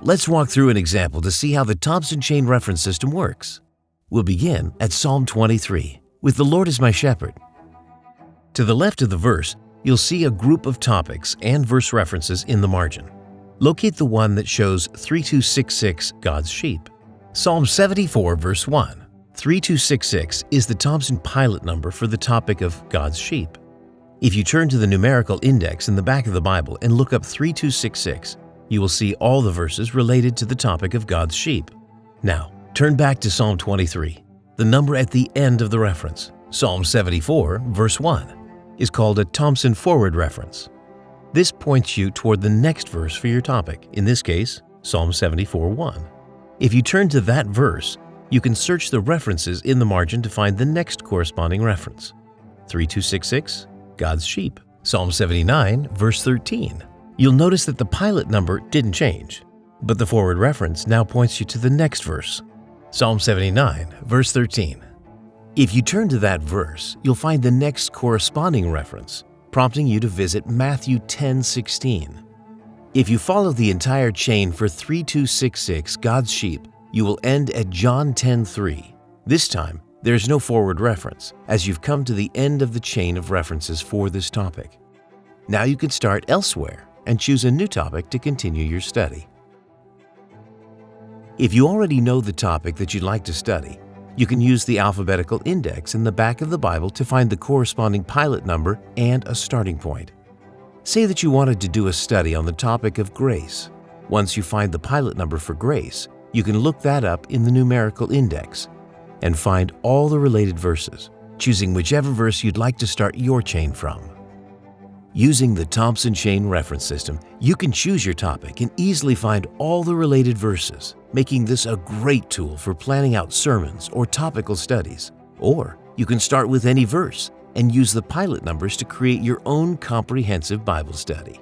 Let's walk through an example to see how the Thompson Chain-Reference system works. We'll begin at Psalm 23, with "The Lord is my shepherd." To the left of the verse, you'll see a group of topics and verse references in the margin. Locate the one that shows 3266, God's sheep. Psalm 74, verse 1. 3266 is the Thompson pilot number for the topic of God's sheep. If you turn to the numerical index in the back of the Bible and look up 3266, you will see all the verses related to the topic of God's sheep. Now, turn back to Psalm 23, the number at the end of the reference. Psalm 74, verse 1, is called a Thompson forward reference. This points you toward the next verse for your topic, in this case, Psalm 74, 1. If you turn to that verse, you can search the references in the margin to find the next corresponding reference. 3266, God's sheep. Psalm 79, verse 13. You'll notice that the pilot number didn't change, but the forward reference now points you to the next verse. Psalm 79, verse 13. If you turn to that verse, you'll find the next corresponding reference, prompting you to visit Matthew 10:16. If you follow the entire chain for 3266, God's sheep, you will end at John 10:3. This time, there's no forward reference, as you've come to the end of the chain of references for this topic. Now you can start elsewhere and choose a new topic to continue your study. If you already know the topic that you'd like to study, you can use the alphabetical index in the back of the Bible to find the corresponding pilot number and a starting point. Say that you wanted to do a study on the topic of grace. Once you find the pilot number for grace, you can look that up in the numerical index and find all the related verses, choosing whichever verse you'd like to start your chain from. Using the Thompson Chain-Reference system, you can choose your topic and easily find all the related verses, making this a great tool for planning out sermons or topical studies. Or you can start with any verse and use the pilot numbers to create your own comprehensive Bible study.